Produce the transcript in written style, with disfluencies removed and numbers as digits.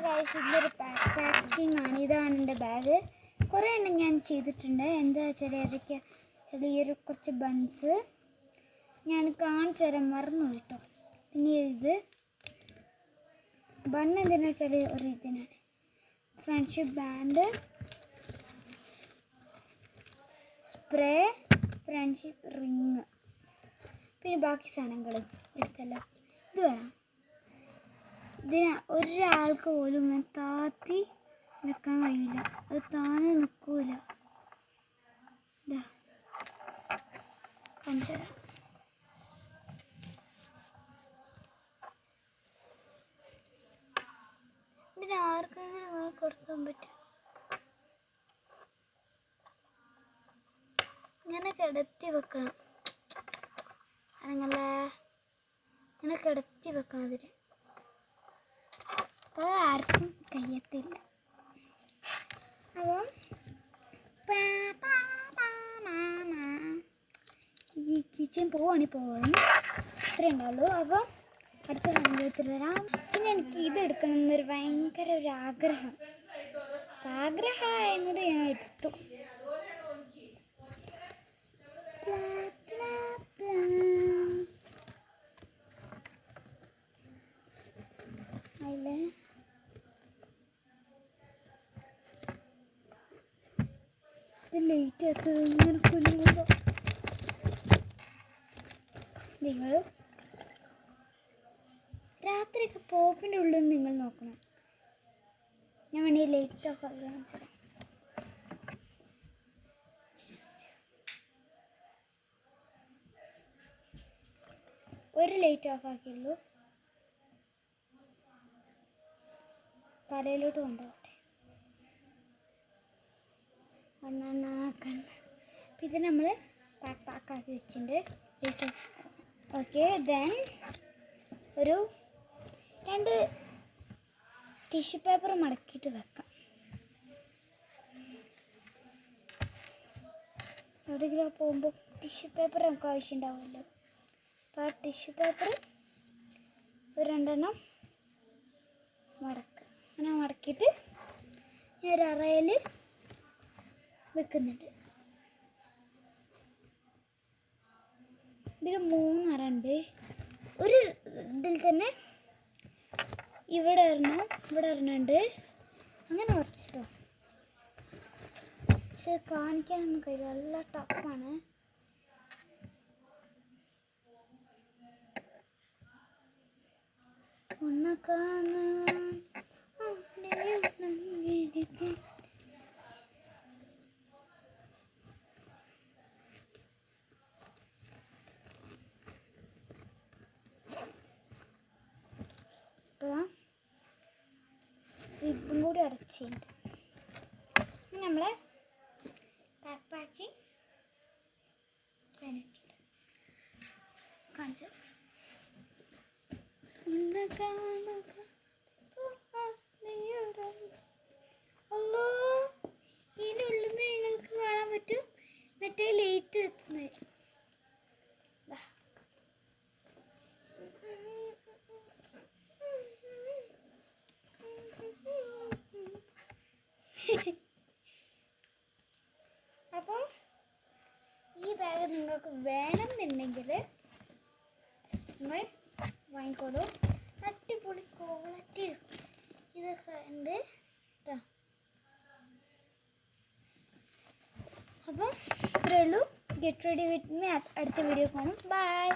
Guys, ഇതൊരു packing ആണ്. ഇതാണ് എൻ്റെ ബാഗ്. കുറേ എണ്ണം ഞാൻ ചെയ്തിട്ടുണ്ട്. എന്താ ചെറിയൊരു കുറച്ച് ബൺസ് ഞാൻ കാണിച്ചു തരാൻ മറന്നു കേട്ടോ. പിന്നെ ഇത് ബണ്ണ് എന്തിനാ വെച്ചാൽ ഒരു ഇതിനാണ്. Friendship band, spray, friendship ring, പിന്നെ ബാക്കി സാധനങ്ങൾ എടുത്തല്ലോ. ഇത് വേണം. ഇതിന് ഒരാൾക്ക് പോലും ഇങ്ങനെ താത്തി വെക്കാൻ കഴിയില്ല. അത് താനെ നിൽക്കൂല. ഇതാ കാണിച്ചു തരാം. ഇതിന് ആർക്കെങ്കിലും കൊടുക്കാൻ പറ്റും. ഇങ്ങനെ കിടത്തി വെക്കണം. അങ്ങനെ ഇങ്ങനെ കിടത്തി വെക്കണം. അതിന് അത് ആർക്കും കഴിയത്തില്ല. അപ്പം ഈ കിച്ചൻ പോകണം. ഇത്രേ ഉണ്ടാവുള്ളൂ. അപ്പം അടുത്ത സമയത്ത് വരാം. പിന്നെ എനിക്ക് ഇതെടുക്കണം എന്നൊരു ഭയങ്കര ഒരു ആഗ്രഹം. ആഗ്രഹമായത് കൊണ്ട് ഞാൻ എടുത്തു. അതിലെ ഇത് ലേറ്റ് ആത്തത് ഇങ്ങനെ കുഞ്ഞുമ്പോൾ നിങ്ങൾ രാത്രിയൊക്കെ പോപ്പിൻ്റെ ഉള്ളിൽ നിങ്ങൾ നോക്കണം. ഞാൻ വേണമെങ്കിൽ ലൈറ്റ് ഓഫ് ആക്കി കാണിച്ചു തരാം. ഒരു ലൈറ്റ് ഓഫ് ആക്കിയുള്ളൂ. തലയിലോട്ട് കൊണ്ടുപോകട്ടെ. അപ്പം ഇത് നമ്മൾ പാക്കാക്കി വെച്ചിട്ടുണ്ട്. ഓക്കെ, ദെൻ ഒരു 2 ടിഷ്യൂ പേപ്പർ മടക്കിയിട്ട് വെക്കാം. എവിടെയെങ്കിലും പോകുമ്പോൾ ടിഷ്യൂ പേപ്പർ നമുക്ക് ആവശ്യമുണ്ടാവുമല്ലോ. അപ്പോൾ ആ ടിഷ്യൂ പേപ്പർ ഒരു 2 എണ്ണം മടക്കുക. അങ്ങനെ മടക്കിയിട്ട് ഞാൻ ഒരു അറയിൽ വെക്കുന്നുണ്ട്. ഇതിൽ 3 അറ ഉണ്ട്. ഒരു ഇതിൽ തന്നെ ഇവിടെ ഒരെണ്ണമുണ്ട്. അങ്ങനെ കുറച്ചിട്ടോ. പക്ഷെ കാണിക്കാനൊന്നും കഴിയില്ല, നല്ല ടഫാണ്. ഒന്ന് കാണാൻ സിപ്പും കൂടി അടച്ചിട്ടുണ്ട്. നമ്മൾ പാക്കിങ് കാണിച്ചു. അല്ലോ, ഇതിനുള്ളിൽ നിന്ന് നിങ്ങൾക്ക് കാണാൻ പറ്റും മറ്റേ ലൈറ്റ് എത്തുന്നത്. അപ്പോൾ ഈ ബാഗ് നിങ്ങൾക്ക് വേണമെന്നുണ്ടെങ്കിൽ നിങ്ങൾ വാങ്ങിക്കോളൂ. അടിപൊളി ക്വാളിറ്റി ഇത് ഉണ്ട് കേട്ടോ. അപ്പോൾ ഇത്രയേ ഉള്ളൂ. Get ready with me. അടുത്ത വീഡിയോ കാണും. ബൈ.